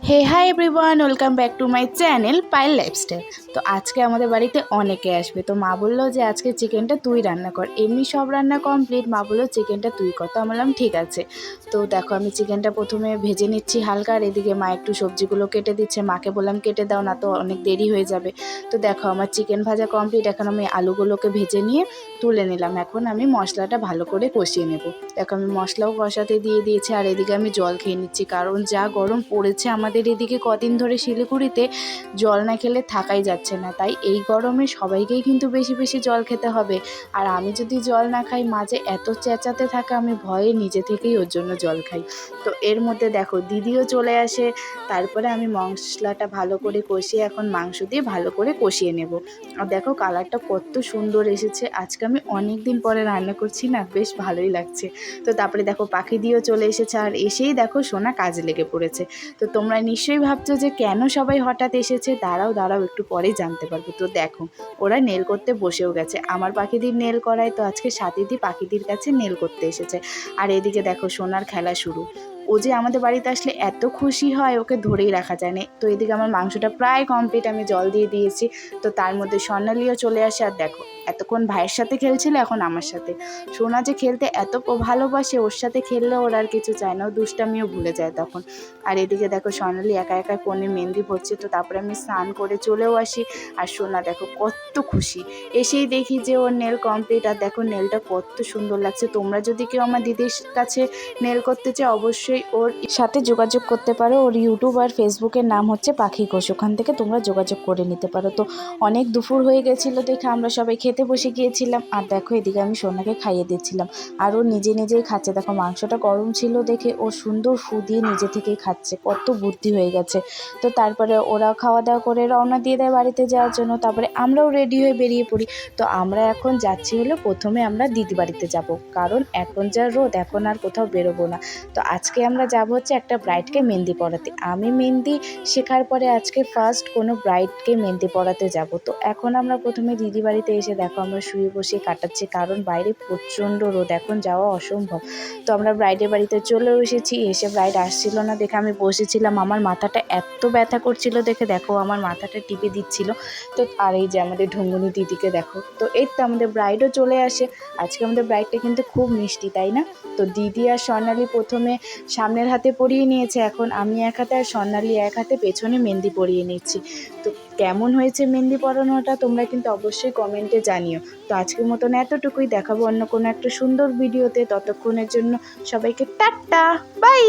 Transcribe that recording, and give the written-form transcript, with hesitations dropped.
Hey hi everyone, welcome back to my channel Payel lifestyle. তো আজকে আমাদের বাড়িতে অনেকে আসবে, তো মা বললো যে আজকে চিকেনটা তুই রান্না কর। এমনি সব রান্না কমপ্লিট, মা বললো চিকেনটা তুই কর। তো আমি বললাম ঠিক আছে। তো দেখো আমি চিকেনটা প্রথমে ভেজে নিচ্ছি হালকা, আর এদিকে মা একটু সবজিগুলো কেটে দিচ্ছে। মাকে বললাম কেটে দাও, না তো অনেক দেরি হয়ে যাবে। তো দেখো আমার চিকেন ভাজা কমপ্লিট। এখন আমি আলুগুলোকে ভেজে নিয়ে তুলে নিলাম। এখন আমি মশলাটা ভালো করে কষিয়ে নেব। দেখো আমি মশলাও কষাতে দিয়ে দিয়েছি, আর এদিকে আমি জল খেয়ে নিচ্ছি, কারণ যা গরম পড়েছে আমাদের এদিকে কদিন ধরে শিলিগুড়িতে, জল না খেলে থাকাই যাচ্ছে না। তাই এই গরমে সবাইকেই কিন্তু বেশি বেশি জল খেতে হবে। আর আমি যদি জল না খাই, মাঝে এত চেঁচাতে থাকে, আমি ভয়ে নিজে থেকেই ওর জন্য জল খাই। তো এর মধ্যে দেখো দিদিও চলে আসে। তারপরে আমি মশলাটা ভালো করে কষিয়ে এখন মাংস দিয়ে ভালো করে কষিয়ে নেব। আর দেখো কালারটা কত সুন্দর এসেছে। আজকে আমি অনেক দিন পরে রান্না করছি না, বেশ ভালোই লাগছে। তো তারপরে দেখো পাখি দিয়েও চলে এসেছে, আর এসেই দেখো সোনা কাজে লেগে পড়েছে। তো তোমরা নিশ্চয়ই ভাবছো যে কেন সবাই হঠাৎ এসেছে। দাঁড়াও দাঁড়াও, একটু পরেই জানতে পারবে। তো দেখো ওরা নেল করতে বসেও গেছে। আমার পাখিদির নেল করায়, তো আজকে সাথীদি পাখিদির কাছে নেল করতে এসেছে। আর এদিকে দেখো সোনার খেলা শুরু। ও যে আমাদের বাড়িতে আসলে এত খুশি হয়, ওকে ধরেই রাখা যায় না। তো এদিকে আমার মাংসটা প্রায় কমপ্লিট, আমি জল দিয়ে দিয়েছি। তো তার মধ্যে স্বর্ণালীও চলে আসে। আর দেখো এতক্ষণ ভাইয়ের সাথে খেলছিল, এখন আমার সাথে। সোনা যে খেলতে এত ভালোবাসে, ওর সাথে খেললে ওর আর কিছু চায় না, ও দুষ্টামিও ভুলে যায় তখন। আর এদিকে দেখো স্বর্ণালী একা একা কোণে মেহেন্দি পড়ছে। তো তারপরে আমি স্নান করে চলেও আসি। আর সোনা দেখো কত খুশি। এসেই দেখি যে ওর নেল কমপ্লিট। আর দেখো নেলটা কত সুন্দর লাগছে। তোমরা যদি কেউ আমার দিদির কাছে নেল করতে চাও, অবশ্যই ওর সাথে যোগাযোগ করতে পারো। ওর ইউটিউব আর ফেসবুকের নাম হচ্ছে পাখি ঘোষ, ওখান থেকে তোমরা যোগাযোগ করে নিতে পারো। তো অনেক দুপুর হয়ে গেছিলো দেখে আমরা সবাই খেতে বসে গিয়েছিলাম। আর দেখো এদিকে আমি সোনাকে খাইয়ে দিচ্ছিলাম, আর ও নিজে নিজেই খাচ্ছে। দেখো মাংসটা গরম ছিল দেখে ও সুন্দর ফু দিয়ে নিজে থেকেই খাচ্ছে, কত বুদ্ধি হয়ে গেছে। তো তারপরে ওরা খাওয়া দাওয়া করে রওনা দিয়ে দেয় বাড়িতে যাওয়ার জন্য। তারপরে আমরাও রেডি হয়ে বেরিয়ে পড়ি। তো আমরা এখন যাচ্ছি হলো, প্রথমে আমরা দিদি বাড়িতে যাব, কারণ এখন যা রোদ, এখন আর কোথাও বেরোবো না। তো আজকে আমরা যাব হচ্ছে একটা ব্রাইডকে মেহেন্দি পরাতে। আমি মেহেন্দি শেখার পরে আজকে ফার্স্ট কোনো ব্রাইডকে মেহেন্দি পরাতে যাব। তো এখন আমরা প্রথমে দিদি বাড়িতে এসে দেখো আমরা শুয়ে বসে কাটাচ্ছি, কারণ বাইরে প্রচণ্ড রোদ, এখন যাওয়া অসম্ভব। তো আমরা ব্রাইডের বাড়িতে চলেও এসেছি। এসে ব্রাইড আসছিল না দেখে আমি বসেছিলাম। আমার মাথাটা এত ব্যথা করছিল দেখে দেখো আমার মাথাটা টিপে দিচ্ছিল। তো আর এই যে আমাদের ঢুঙ্গুনি দিদিকে দেখো। তো এই তো আমাদের ব্রাইডও চলে আসে। আজকে আমাদের ব্রাইডটা কিন্তু খুব মিষ্টি, তাই না? তো দিদি আর স্বর্ণালী প্রথমে সামনের হাতে পরিয়ে নিয়েছে, এখন আমি এক হাতে আর স্বর্ণালী এক হাতে পেছনে মেহেন্দি পরিয়ে নিচ্ছি। তো কেমন হয়েছে মেহেন্দি পরানোটা তোমরা কিন্তু অবশ্যই কমেন্টে জানিও। তো আজকের মতন এতটুকুই, দেখাবো অন্য কোনো একটা সুন্দর ভিডিওতে। ততক্ষণের জন্য সবাইকে টাটা, বাই।